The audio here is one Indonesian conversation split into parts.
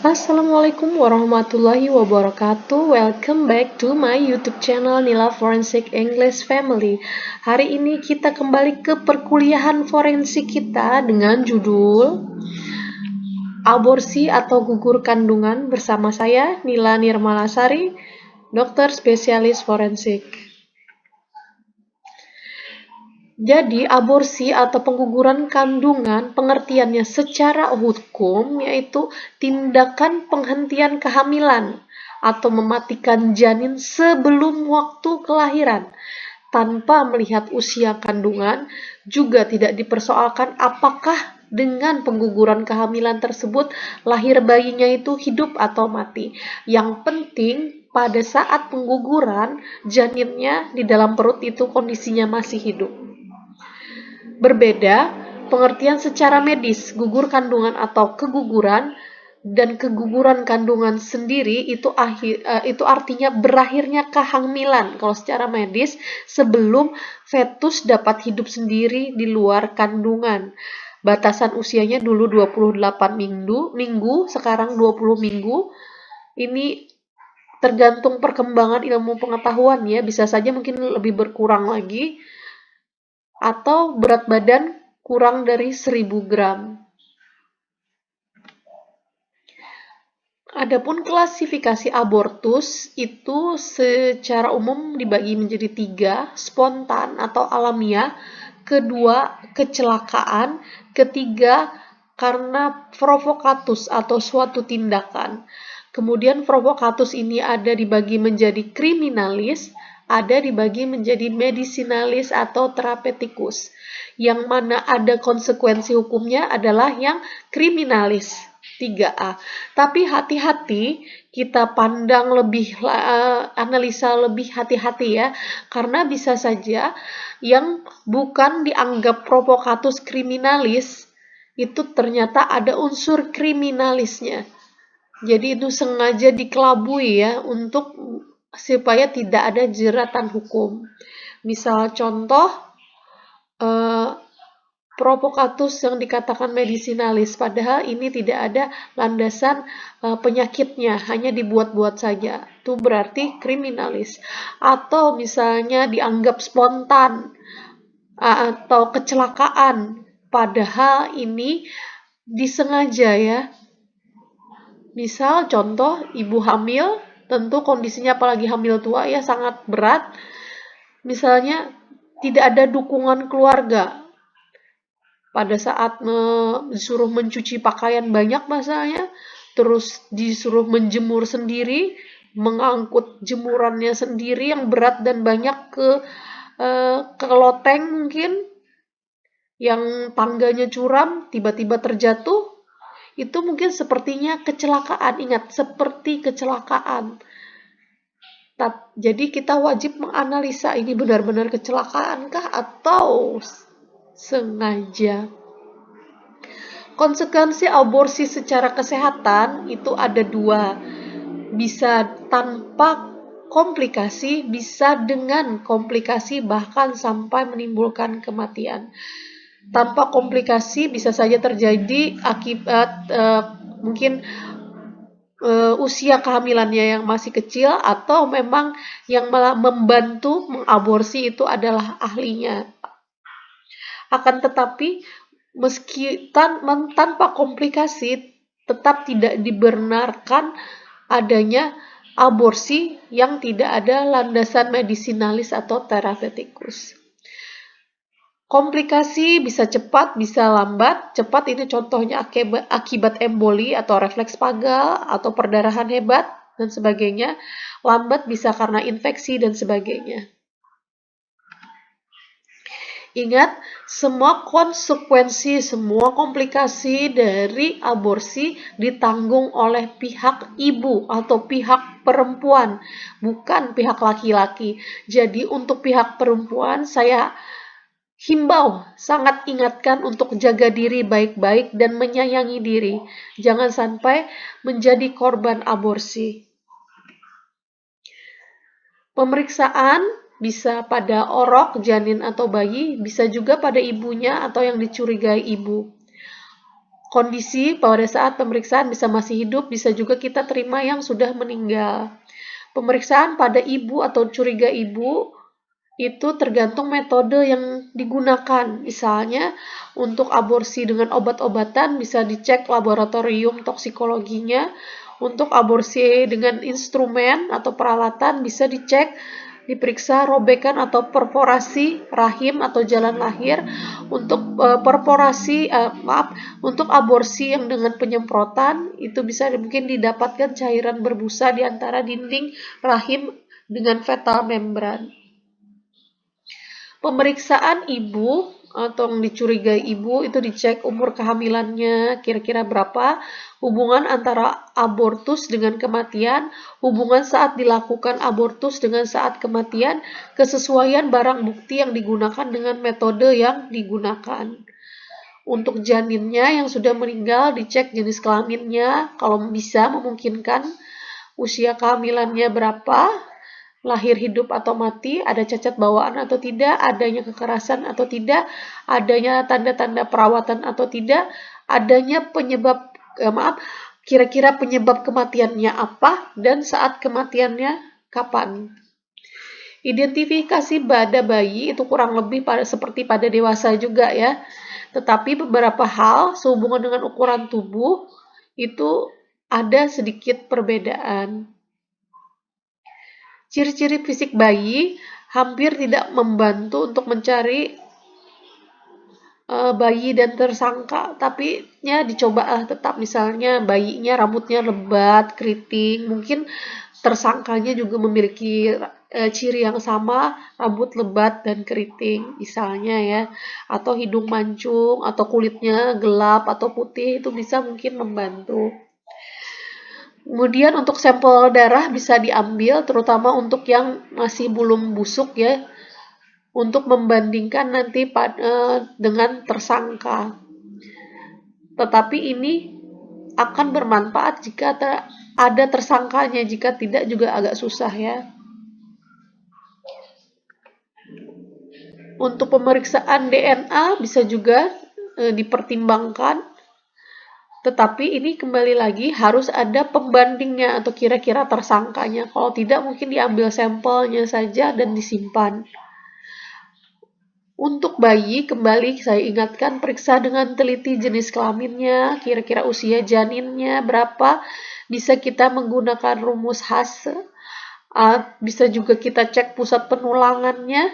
Assalamualaikum warahmatullahi wabarakatuh. Welcome back to my YouTube channel Nila Forensic English Family. Hari ini kita kembali ke perkuliahan forensik kita dengan judul Aborsi atau Gugur Kandungan bersama saya Nila Nirmalasari, dokter spesialis forensik. Jadi, aborsi atau pengguguran kandungan pengertiannya secara hukum yaitu tindakan penghentian kehamilan atau mematikan janin sebelum waktu kelahiran tanpa melihat usia kandungan. Juga tidak dipersoalkan apakah dengan pengguguran kehamilan tersebut lahir bayinya itu hidup atau mati. Yang penting pada saat pengguguran janinnya di dalam perut itu kondisinya masih hidup. Berbeda pengertian secara medis, gugur kandungan atau keguguran dan keguguran kandungan sendiri itu artinya berakhirnya kehamilan kalau secara medis sebelum fetus dapat hidup sendiri di luar kandungan. Batasan usianya dulu 28 minggu, sekarang 20 minggu. Ini tergantung perkembangan ilmu pengetahuan ya, bisa saja mungkin lebih berkurang lagi atau berat badan kurang dari 1000 gram. Adapun klasifikasi abortus itu secara umum dibagi menjadi 3, spontan atau alamiah, kedua kecelakaan, ketiga karena provokatus atau suatu tindakan. Kemudian provokatus ini ada dibagi menjadi kriminalis, ada dibagi menjadi medisinalis atau terapetikus. Yang mana ada konsekuensi hukumnya adalah yang kriminalis 3A. Tapi hati-hati, kita pandang lebih analisa lebih hati-hati ya, karena bisa saja yang bukan dianggap provokatus kriminalis itu ternyata ada unsur kriminalisnya. Jadi itu sengaja dikelabui ya untuk supaya tidak ada jeratan hukum. Misal contoh provokatus yang dikatakan medisinalis, padahal ini tidak ada landasan penyakitnya, hanya dibuat-buat saja. Itu berarti kriminalis. Atau misalnya dianggap spontan atau kecelakaan, padahal ini disengaja ya. Misal contoh ibu hamil, tentu kondisinya apalagi hamil tua ya sangat berat. Misalnya tidak ada dukungan keluarga pada saat disuruh mencuci pakaian banyak misalnya, terus disuruh menjemur sendiri, mengangkut jemurannya sendiri yang berat dan banyak ke loteng mungkin, yang tangganya curam, tiba-tiba terjatuh, itu mungkin sepertinya kecelakaan. Ingat, seperti kecelakaan. Jadi kita wajib menganalisa ini benar-benar kecelakaan kah atau sengaja. Konsekuensi aborsi secara kesehatan itu ada 2. Bisa tanpa komplikasi, bisa dengan komplikasi bahkan sampai menimbulkan kematian. Tanpa komplikasi bisa saja terjadi akibat mungkin usia kehamilannya yang masih kecil, atau memang yang malah membantu mengaborsi itu adalah ahlinya. Akan tetapi meski tanpa komplikasi, tetap tidak dibenarkan adanya aborsi yang tidak ada landasan medisinalis atau terapetikus. Komplikasi bisa cepat, bisa lambat. Cepat ini contohnya akibat emboli atau refleks pagal atau perdarahan hebat dan sebagainya. Lambat bisa karena infeksi dan sebagainya. Ingat, semua konsekuensi, semua komplikasi dari aborsi ditanggung oleh pihak ibu atau pihak perempuan, bukan pihak laki-laki. Jadi untuk pihak perempuan, saya himbau, sangat ingatkan untuk jaga diri baik-baik dan menyayangi diri. Jangan sampai menjadi korban aborsi. Pemeriksaan bisa pada orok, janin atau bayi, bisa juga pada ibunya atau yang dicurigai ibu. kondisi pada saat pemeriksaan bisa masih hidup, bisa juga kita terima yang sudah meninggal. Pemeriksaan pada ibu atau curiga ibu itu tergantung metode yang digunakan. Misalnya, untuk aborsi dengan obat-obatan bisa dicek laboratorium toksikologinya. Untuk aborsi dengan instrumen atau peralatan bisa dicek, diperiksa robekan atau perforasi rahim atau jalan lahir. Untuk untuk aborsi yang dengan penyemprotan itu bisa mungkin didapatkan cairan berbusa di antara dinding rahim dengan fetal membran. Pemeriksaan ibu atau yang dicurigai ibu itu dicek umur kehamilannya kira-kira berapa, hubungan antara abortus dengan kematian, hubungan saat dilakukan abortus dengan saat kematian, kesesuaian barang bukti yang digunakan dengan metode yang digunakan. Untuk janinnya yang sudah meninggal dicek jenis kelaminnya, kalau bisa memungkinkan usia kehamilannya berapa, lahir hidup atau mati, ada cacat bawaan atau tidak, adanya kekerasan atau tidak, adanya tanda-tanda perawatan atau tidak, adanya kira-kira penyebab kematiannya apa, dan saat kematiannya kapan. Identifikasi pada bayi itu kurang lebih seperti pada dewasa juga ya. Tetapi beberapa hal sehubungan dengan ukuran tubuh itu ada sedikit perbedaan. Ciri-ciri fisik bayi hampir tidak membantu untuk mencari bayi dan tersangka, tapi ya dicobalah tetap, misalnya bayinya rambutnya lebat, keriting, mungkin tersangkanya juga memiliki ciri yang sama, rambut lebat dan keriting misalnya ya, atau hidung mancung, atau kulitnya gelap atau putih, itu bisa mungkin membantu. Kemudian untuk sampel darah bisa diambil, terutama untuk yang masih belum busuk ya, untuk membandingkan nanti dengan tersangka. Tetapi ini akan bermanfaat jika ada tersangkanya, jika tidak juga agak susah ya. Untuk pemeriksaan DNA bisa juga dipertimbangkan, tetapi ini kembali lagi harus ada pembandingnya atau kira-kira tersangkanya. Kalau tidak mungkin diambil sampelnya saja dan disimpan. Untuk bayi, kembali saya ingatkan, periksa dengan teliti jenis kelaminnya, kira-kira usia janinnya berapa, bisa kita menggunakan rumus khas, bisa juga kita cek pusat penulangannya.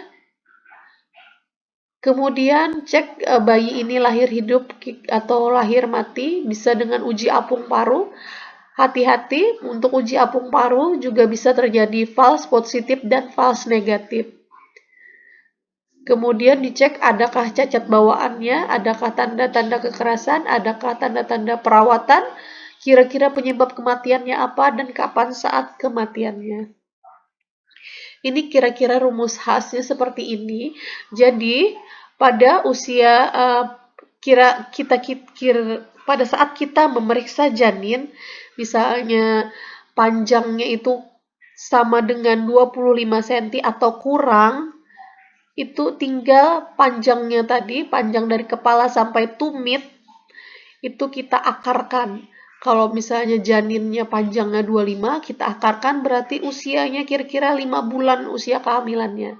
Kemudian cek bayi ini lahir hidup atau lahir mati, bisa dengan uji apung paru. Hati-hati, untuk uji apung paru juga bisa terjadi false positif dan false negatif. Kemudian dicek adakah cacat bawaannya, adakah tanda-tanda kekerasan, adakah tanda-tanda perawatan, kira-kira penyebab kematiannya apa, dan kapan saat kematiannya. Ini kira-kira rumus khasnya seperti ini. Jadi pada usia pada saat kita memeriksa janin, misalnya panjangnya itu sama dengan 25 cm atau kurang, itu tinggal panjangnya tadi, panjang dari kepala sampai tumit, itu kita akarkan. Kalau misalnya janinnya panjangnya 25, kita akarkan berarti usianya kira-kira 5 bulan usia kehamilannya.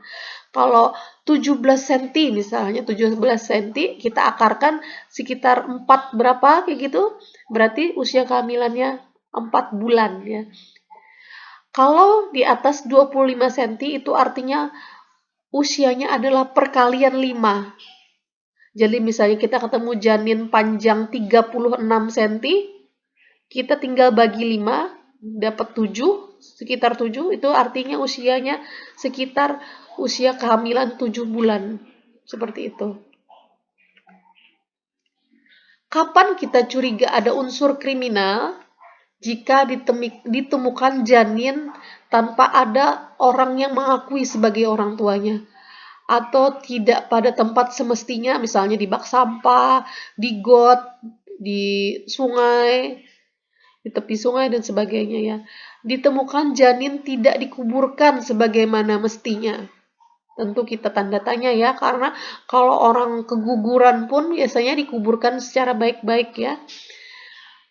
Kalau 17 cm misalnya, 17 cm kita akarkan sekitar 4 berapa kayak gitu, berarti usia kehamilannya 4 bulan ya. Kalau di atas 25 cm itu artinya usianya adalah perkalian 5. Jadi misalnya kita ketemu janin panjang 36 cm, kita tinggal bagi 5, dapat 7, sekitar 7, itu artinya usianya sekitar usia kehamilan 7 bulan. Seperti itu. Kapan kita curiga ada unsur kriminal? Jika ditemukan janin tanpa ada orang yang mengakui sebagai orang tuanya, atau tidak pada tempat semestinya, misalnya di bak sampah, di got, di sungai, di tepi sungai dan sebagainya ya. Ditemukan janin tidak dikuburkan sebagaimana mestinya. Tentu kita tanda tanya ya, karena kalau orang keguguran pun biasanya dikuburkan secara baik-baik ya.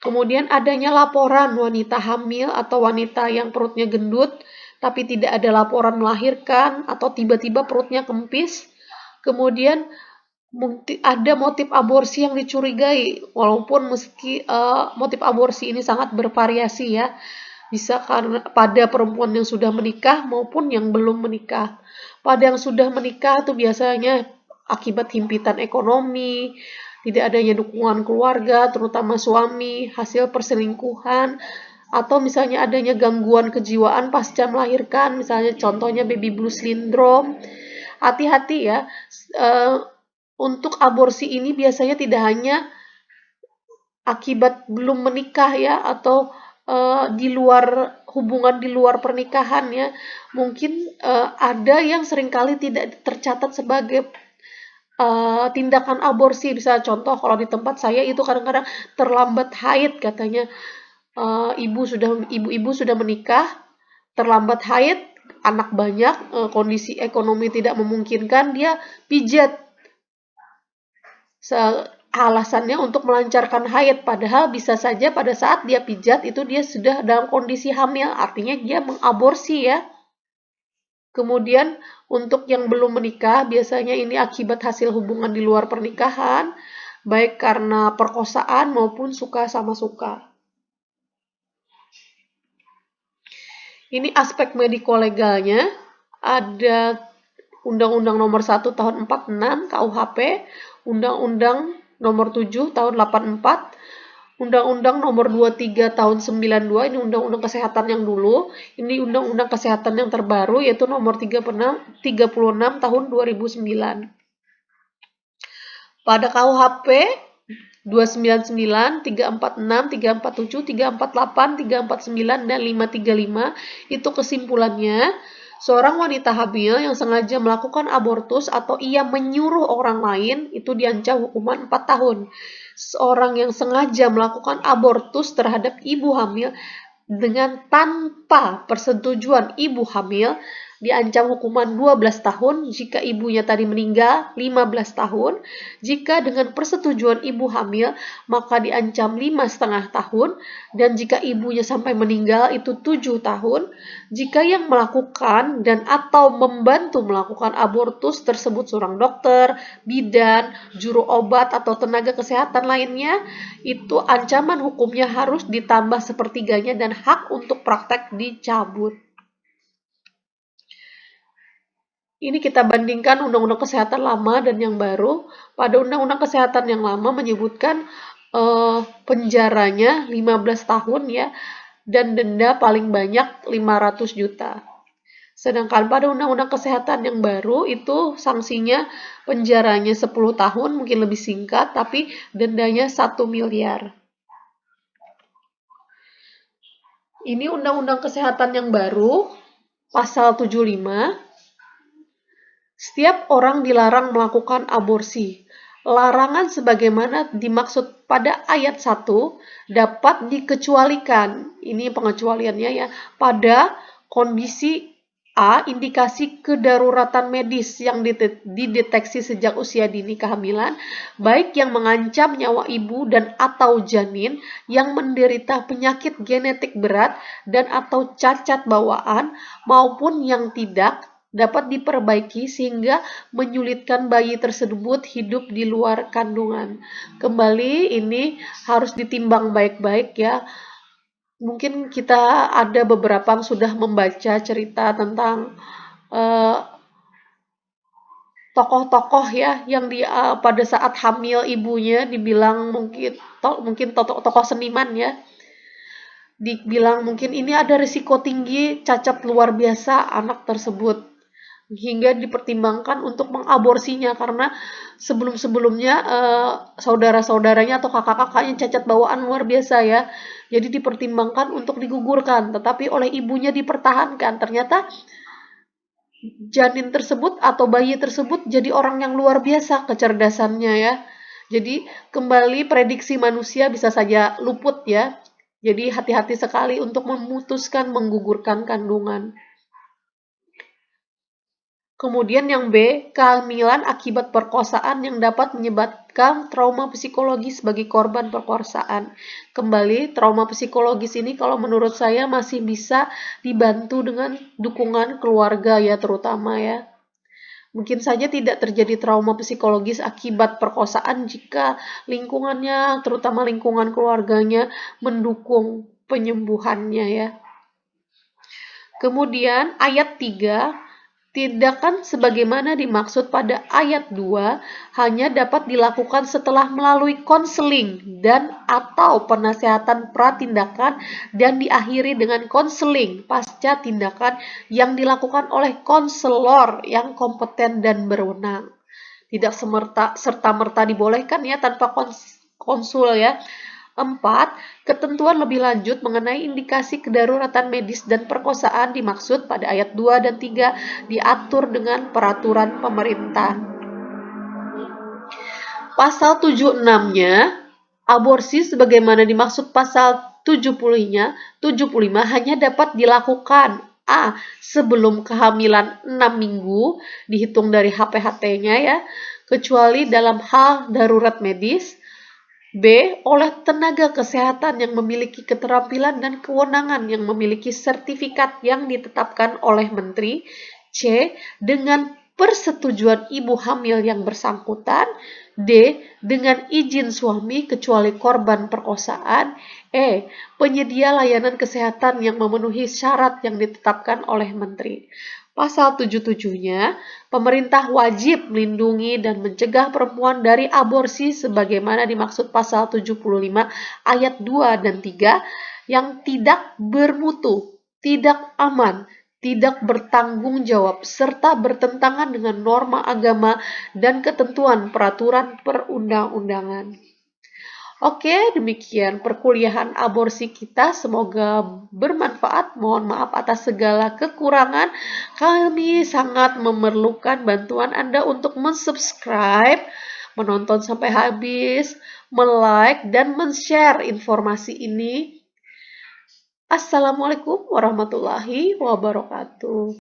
Kemudian adanya laporan wanita hamil atau wanita yang perutnya gendut, tapi tidak ada laporan melahirkan atau tiba-tiba perutnya kempis. Kemudian ada motif aborsi yang dicurigai, walaupun meski motif aborsi ini sangat bervariasi ya, bisa karena pada perempuan yang sudah menikah maupun yang belum menikah. Pada yang sudah menikah itu biasanya akibat himpitan ekonomi, tidak adanya dukungan keluarga, terutama suami, hasil perselingkuhan, atau misalnya adanya gangguan kejiwaan pasca melahirkan, misalnya contohnya baby blues syndrome. Hati-hati ya, eh, untuk aborsi ini biasanya tidak hanya akibat belum menikah ya, atau di luar hubungan di luar pernikahan ya. Mungkin ada yang seringkali tidak tercatat sebagai tindakan aborsi. Bisa contoh kalau di tempat saya itu kadang-kadang terlambat haid katanya. Ibu-ibu sudah menikah, terlambat haid, anak banyak, kondisi ekonomi tidak memungkinkan, dia pijat. Alasannya untuk melancarkan haid, padahal bisa saja pada saat dia pijat itu dia sudah dalam kondisi hamil, artinya dia mengaborsi ya. Kemudian untuk yang belum menikah, biasanya ini akibat hasil hubungan di luar pernikahan, baik karena perkosaan maupun suka sama suka. Ini aspek mediko-legalnya, ada Undang-Undang Nomor 1 Tahun 46 KUHP, Undang-Undang Nomor 7 Tahun 84, Undang-Undang Nomor 23 Tahun 92, ini Undang-Undang Kesehatan yang dulu, ini Undang-Undang Kesehatan yang terbaru, yaitu Nomor 36 Tahun 2009. Pada KUHP 299, 346, 347, 348, 349, dan 535, itu kesimpulannya, seorang wanita hamil yang sengaja melakukan abortus atau ia menyuruh orang lain itu diancam hukuman 4 tahun. Seorang yang sengaja melakukan abortus terhadap ibu hamil dengan tanpa persetujuan ibu hamil diancam hukuman 12 tahun, jika ibunya tadi meninggal 15 tahun, jika dengan persetujuan ibu hamil maka diancam 5,5 tahun, dan jika ibunya sampai meninggal itu 7 tahun, jika yang melakukan dan atau membantu melakukan abortus tersebut seorang dokter, bidan, juru obat atau tenaga kesehatan lainnya, itu ancaman hukumnya harus ditambah sepertiganya dan hak untuk praktek dicabut. Ini kita bandingkan Undang-Undang Kesehatan lama dan yang baru. Pada Undang-Undang Kesehatan yang lama menyebutkan penjaranya 15 tahun ya, dan denda paling banyak 500 juta. Sedangkan pada Undang-Undang Kesehatan yang baru itu sanksinya penjaranya 10 tahun, mungkin lebih singkat, tapi dendanya 1 miliar. Ini Undang-Undang Kesehatan yang baru, pasal 75. Setiap orang dilarang melakukan aborsi. Larangan sebagaimana dimaksud pada ayat 1 dapat dikecualikan. Ini pengecualiannya ya. Pada kondisi A, indikasi kedaruratan medis yang dideteksi sejak usia dini kehamilan, baik yang mengancam nyawa ibu dan atau janin yang menderita penyakit genetik berat dan atau cacat bawaan, maupun yang tidak, dapat diperbaiki sehingga menyulitkan bayi tersebut hidup di luar kandungan. Kembali ini harus ditimbang baik-baik ya. Mungkin kita ada beberapa yang sudah membaca cerita tentang tokoh-tokoh ya yang pada saat hamil ibunya dibilang mungkin tokoh seniman ya, dibilang mungkin ini ada risiko tinggi cacat luar biasa anak tersebut, hingga dipertimbangkan untuk mengaborsinya karena sebelum-sebelumnya saudara-saudaranya atau kakak-kakaknya cacat bawaan luar biasa ya. Jadi dipertimbangkan untuk digugurkan, tetapi oleh ibunya dipertahankan. Ternyata janin tersebut atau bayi tersebut jadi orang yang luar biasa kecerdasannya ya. Jadi kembali prediksi manusia bisa saja luput ya. Jadi hati-hati sekali untuk memutuskan menggugurkan kandungan. Kemudian yang B, kehamilan akibat perkosaan yang dapat menyebabkan trauma psikologis bagi korban perkosaan. Kembali, trauma psikologis ini kalau menurut saya masih bisa dibantu dengan dukungan keluarga ya terutama ya. Mungkin saja tidak terjadi trauma psikologis akibat perkosaan jika lingkungannya, terutama lingkungan keluarganya, mendukung penyembuhannya ya. Kemudian ayat 3, tindakan sebagaimana dimaksud pada ayat 2 hanya dapat dilakukan setelah melalui konseling dan atau penasehatan pratindakan dan diakhiri dengan konseling pasca tindakan yang dilakukan oleh konselor yang kompeten dan berwenang. Tidak serta-merta dibolehkan ya tanpa konsul ya. 4. Ketentuan lebih lanjut mengenai indikasi kedaruratan medis dan perkosaan dimaksud pada ayat 2 dan 3 diatur dengan peraturan pemerintah. Pasal 76-nya, aborsi sebagaimana dimaksud pasal 75 hanya dapat dilakukan A. Sebelum kehamilan 6 minggu, dihitung dari HPHT-nya ya, kecuali dalam hal darurat medis. B. Oleh tenaga kesehatan yang memiliki keterampilan dan kewenangan yang memiliki sertifikat yang ditetapkan oleh menteri. C. Dengan persetujuan ibu hamil yang bersangkutan. D. Dengan izin suami kecuali korban perkosaan. E. Penyedia layanan kesehatan yang memenuhi syarat yang ditetapkan oleh menteri. Pasal 77-nya, pemerintah wajib melindungi dan mencegah perempuan dari aborsi sebagaimana dimaksud pasal 75 ayat 2 dan 3 yang tidak bermutu, tidak aman, tidak bertanggung jawab, serta bertentangan dengan norma agama dan ketentuan peraturan perundang-undangan. Oke, demikian perkuliahan aborsi kita. Semoga bermanfaat. Mohon maaf atas segala kekurangan. Kami sangat memerlukan bantuan Anda untuk mensubscribe, menonton sampai habis, like, dan men-share informasi ini. Assalamualaikum warahmatullahi wabarakatuh.